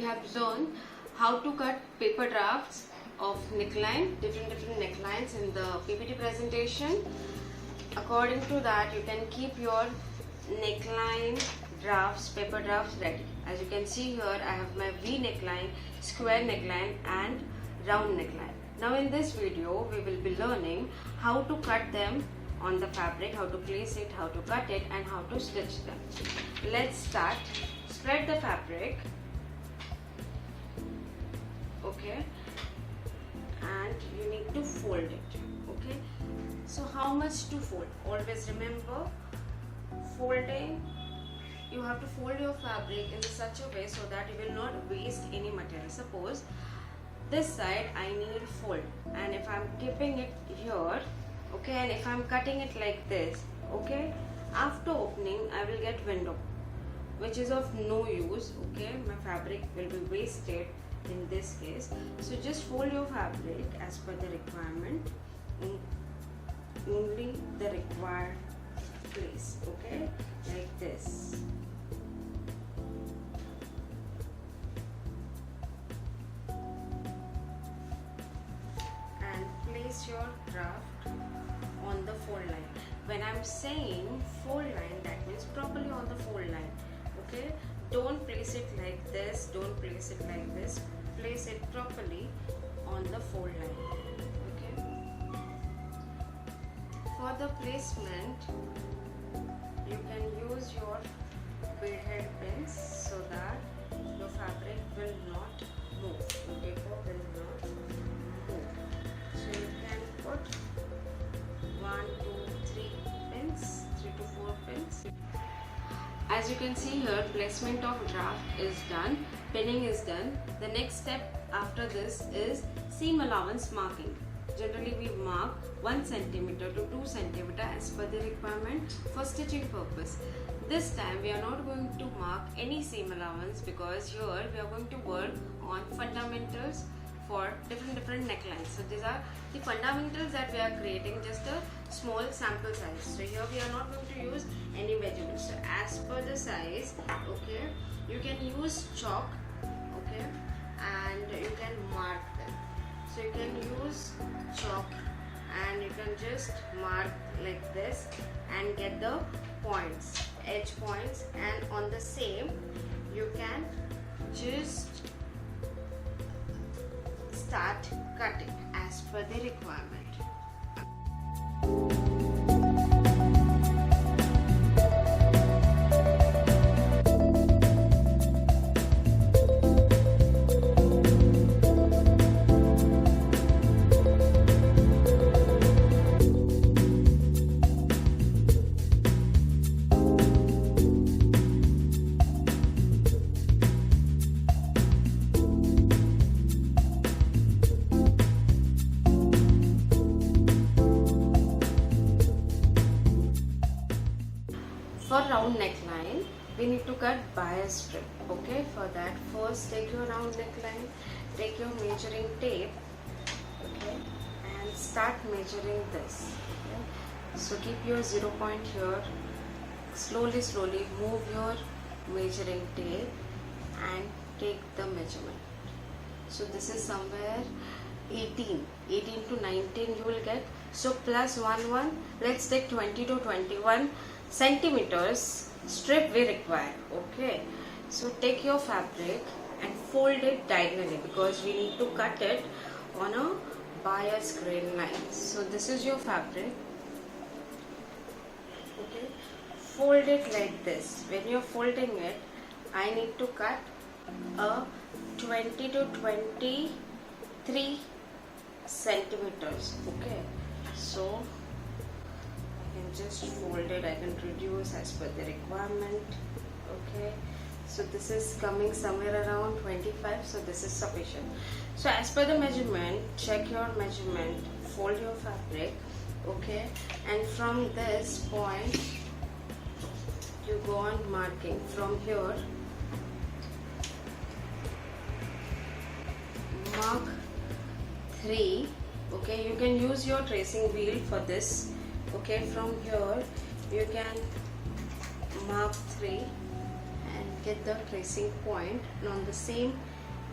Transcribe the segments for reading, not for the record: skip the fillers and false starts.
we have learned how to cut paper drafts of neckline, different necklines in the PPT presentation. According to that, you can keep your neckline drafts, paper drafts ready. As you can see here, I have my V neckline, square neckline and round neckline. Now in this video, we will be learning how to cut them on the fabric, how to place it, how to cut it and how to stitch them. Let's start. Spread the fabric, okay, and you need to fold it, okay. So how much to fold? Always remember, folding, you have to fold your fabric in such a way so that you will not waste any material. Suppose this side I need fold, and if I'm keeping it here, okay, and if I'm cutting it like this, okay, after opening I will get window, which is of no use, okay. My fabric will be wasted in this case. So just fold your fabric as per the requirement in only the required place, okay, like this. And place your draft on the fold line. When I'm saying fold line, that means properly on the fold line, okay. Don't place it like this, don't place it like this, place it properly on the fold line, okay. For the placement, you can use your bead head pins so that your fabric will not move, the paper will not move. So you can put 1, 2, 3 pins, 3 to 4 pins. As you can see here, placement of draft is done, pinning is done. The next step after this is seam allowance marking. Generally we mark 1 cm to 2 cm as per the requirement for stitching purpose. This time we are not going to mark any seam allowance because here we are going to work on fundamentals for different necklines. So these are the fundamentals that we are creating, just a small sample size. So here we are not going to use any measurements. So as per the size, okay, you can use chalk, okay, and you can mark them. So you can use chalk and you can just mark like this and get the points, edge points, and on the same you can just start cutting as per the requirement. For round neckline, we need to cut bias strip, okay. For that, first take your round neckline, take your measuring tape, okay, and start measuring this, okay. So keep your 0 point here, slowly move your measuring tape and take the measurement. So this is somewhere 18 to 19 you will get. So plus 1, let's take 20 to 21 centimeters strip we require, okay. So take your fabric and fold it diagonally because we need to cut it on a bias grain line. So this is your fabric, okay. Fold it like this. When you're folding it, I need to cut a 20 to 23 centimeters, okay. So I can just fold it, I can reduce as per the requirement, okay. So this is coming somewhere around 25, so this is sufficient. So as per the measurement, check your measurement, fold your fabric, okay, and from this point you go on marking. From here mark 3, okay. You can use your tracing wheel for this, okay. From here you can mark 3 and get the tracing point, and on the same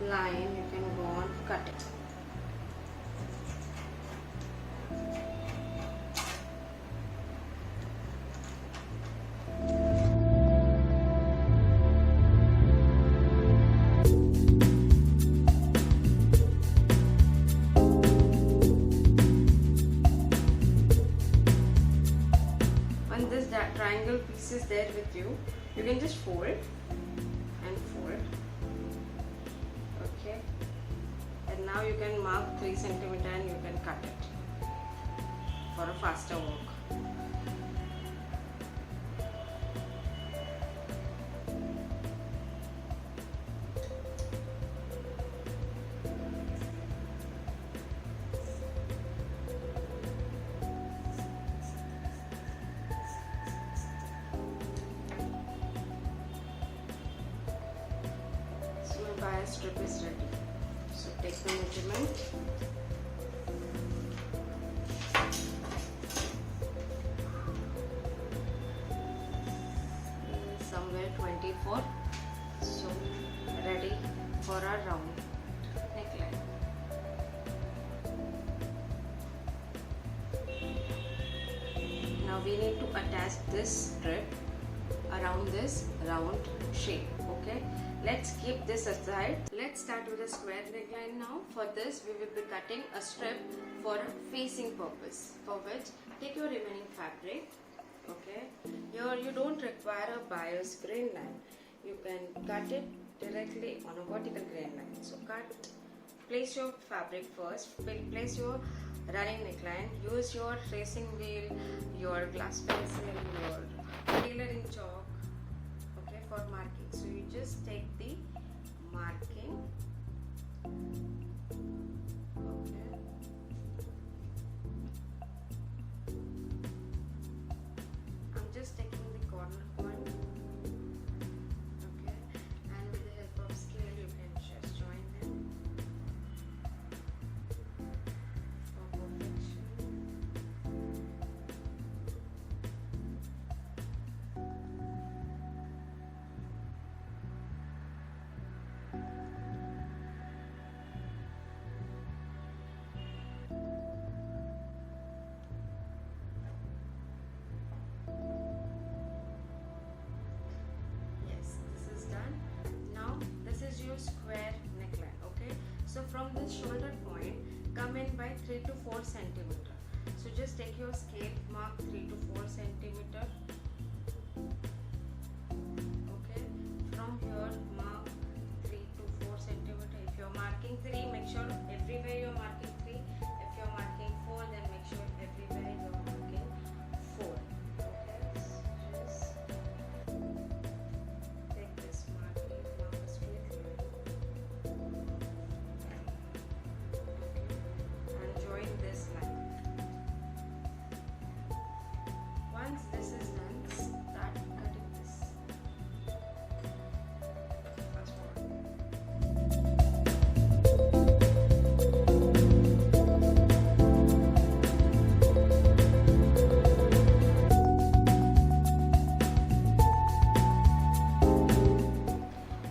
line you can go on cutting. When this triangle piece is there with you, you can just fold and fold. Okay, and now you can mark 3 cm and you can cut it for a faster work. Bias strip is ready. So take the measurement. Somewhere 24. So ready for our round neckline. Now we need to attach this strip around this round shape. Okay. Let's keep this aside. Let's start with a square neckline now. For this we will be cutting a strip for a facing purpose, for which take your remaining fabric. Okay, here you don't require a bias grain line. You can cut it directly on a vertical grain line. So place your fabric first, place your running neckline, use your tracing wheel, your glass pencil, your tailoring chalk, okay, for marking. So you just take the marking, okay, I'm just taking the corner point, okay, and with the help of scale you can just join them for perfection. Square neckline. Okay, so from this shoulder point come in by 3 to 4 centimeter. So just take your scale, mark 3 to 4 centimeter. Okay, from here mark 3 to 4 centimeter. If you're marking 3, make sure everywhere you're marking 3. If you're marking 4, then make sure everywhere you're marking 4. Okay, just take this marking, mark a straight line. Join this line. Once this is done, start cutting this. Fast forward.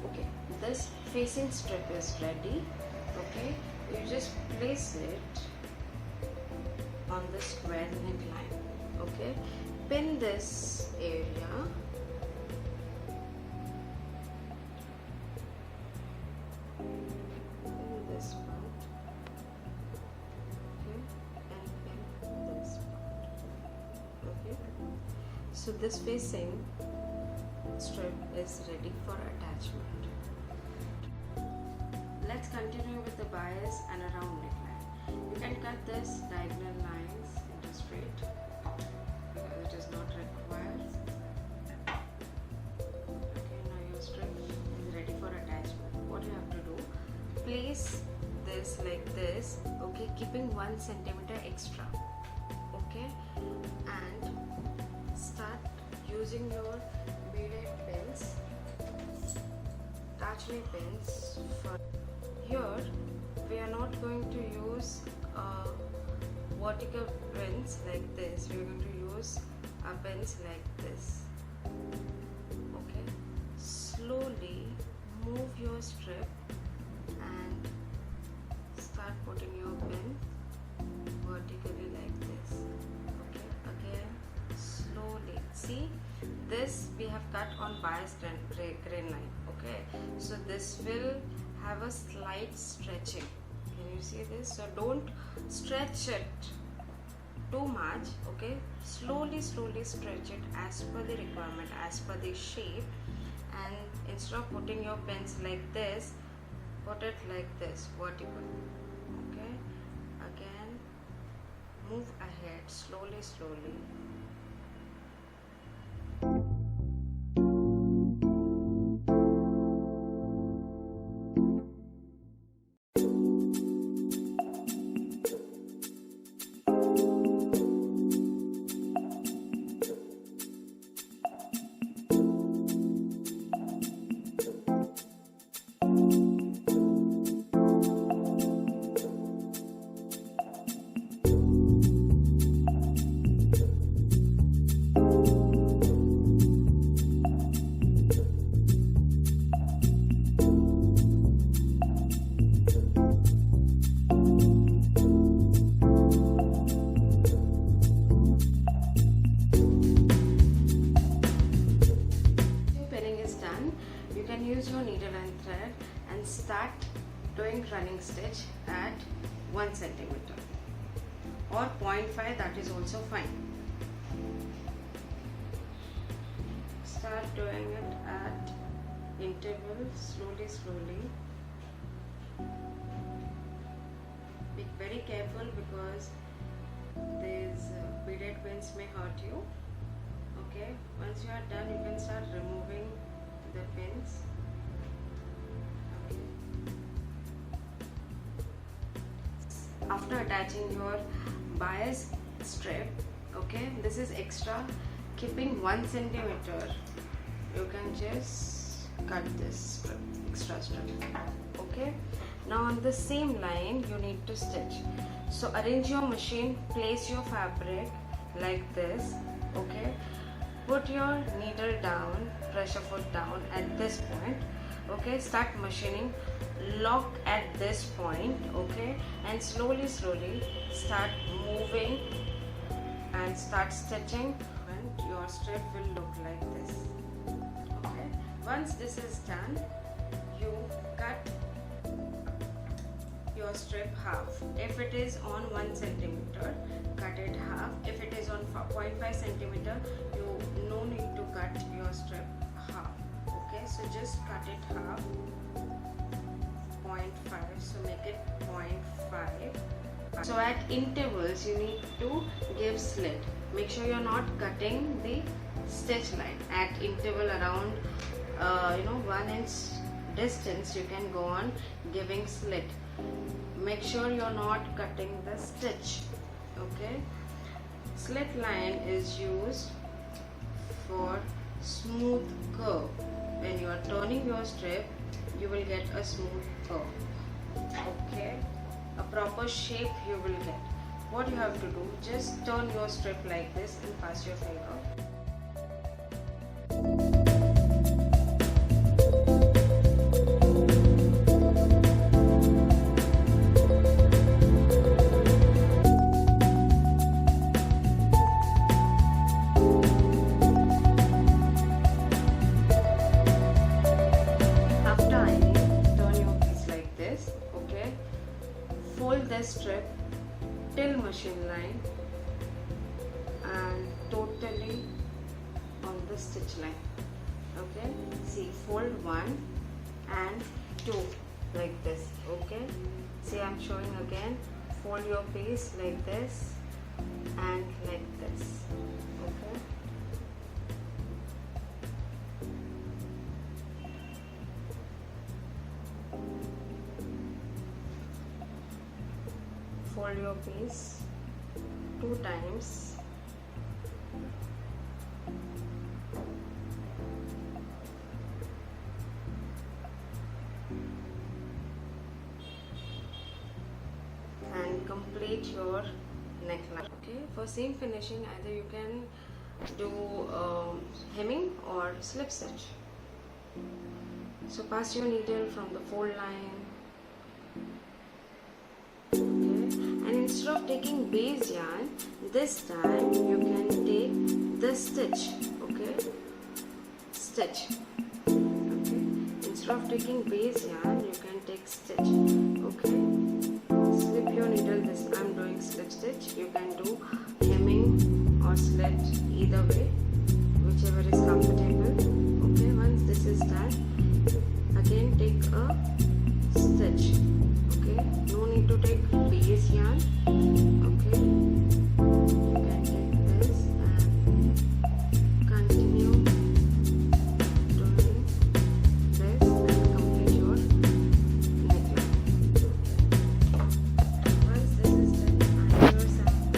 Okay, this facing strip is ready. Okay, you just place it on the square neckline. Okay, pin this area, pin this part, okay, and pin this part. Okay, so this facing strip is ready for attachment. Let's continue with the bias and a round neckline. You can cut this diagonal lines into straight because it is not required. Okay, now your strip is ready for attachment. What you have to do, place this like this, okay, keeping 1 centimeter extra, okay, and start using your beaded pins, touch me pins. For here we are not going to use vertical pins like this. We are going to use pins like this. Okay, slowly move your strip and start putting your pin vertically like this. Okay, again slowly. See, this we have cut on bias grain line. Okay, so this will have a slight stretching. Can you see this? So don't stretch it too much. Okay, slowly stretch it as per the requirement, as per the shape, and instead of putting your pins like this, put it like this, vertical. Okay, again move ahead slowly. Use your needle and thread and start doing running stitch at 1 centimeter or 0.5, that is also fine. Start doing it at intervals, slowly. Be very careful because these beaded pins may hurt you. Okay, once you are done, you can start removing the pins. After attaching your bias strip, okay, this is extra, keeping 1 centimeter, you can just cut this strip, extra strip. Okay, now on the same line you need to stitch. So arrange your machine, place your fabric like this. Okay, put your needle down, pressure foot down at this point. Okay, start machining, lock at this point. Okay, and slowly start moving and start stitching, and your strip will look like this. Okay, once this is done, you cut your strip half. If it is on 1 centimeter, cut it half. If it is on 0.5 centimeter, you no need to cut your strip half. Okay, so just cut it half, 0.5, so make it 0.5. So at intervals you need to give slit. Make sure you're not cutting the stitch line. At interval around 1 inch distance, you can go on giving slit. Make sure you're not cutting the stitch. Okay, slit line is used for smooth curve. When you are turning your strip, you will get a smooth curve. Okay, a proper shape you will get. What you have to do, just turn your strip like this and pass your finger. Fold this strip till machine line and totally on the stitch line. Okay, see, fold 1 and 2 like this. Okay, see, I'm showing again. Fold your piece like this and like this. Okay, fold your piece 2 times. And complete your neckline. Okay, for seam finishing, either you can do hemming or slip stitch. So pass your needle from the fold line. Okay. And instead of taking base yarn, this time you can take the stitch. Okay. Stitch. Okay. Instead of taking base yarn, you can take stitch. Okay. Slip your needle. This I'm doing slip stitch. You can do hemming or slit, either way, whichever is comfortable. Okay. Once this is done, again take a stitch. Okay. No need to take base yarn. Okay. You can take this and continue doing this and complete your neckline. Once this is done, iron your sample.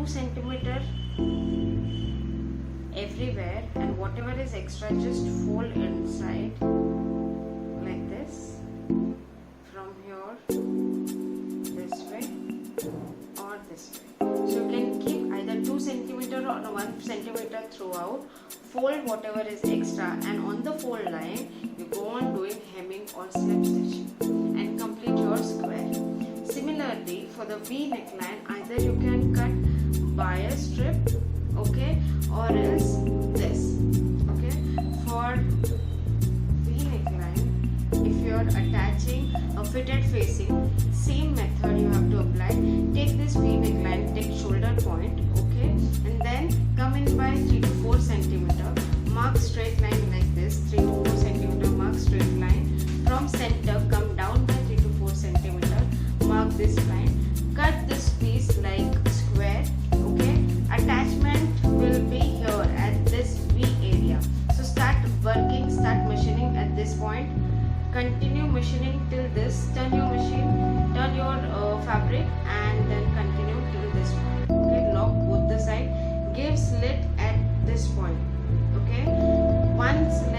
centimeter everywhere, and whatever is extra just fold inside like this from here this way or this way. So you can keep either 2 centimeter or 1 centimeter throughout. Fold whatever is extra, and on the fold line you go on doing hemming or slip stitching and complete your square. Similarly, for the V neckline, either you can cut by a strip, okay, or else this, okay. For V neckline, if you are attaching a fitted facing, same method you have to apply. Take this V neckline, take shoulder point, okay, and then come in by 3 to 4 centimeter, mark straight line like this, 3 to 4 centimeter, mark straight line. From center, come down by 3 to 4 centimeter, mark this line. Cut this piece like square, okay? Attachment will be here at this V area. So start working, start machining at this point. Continue machining till this. Turn your machine, turn your fabric, and then continue till this point. Okay, lock both the side. Give slit at this point. Okay, one slit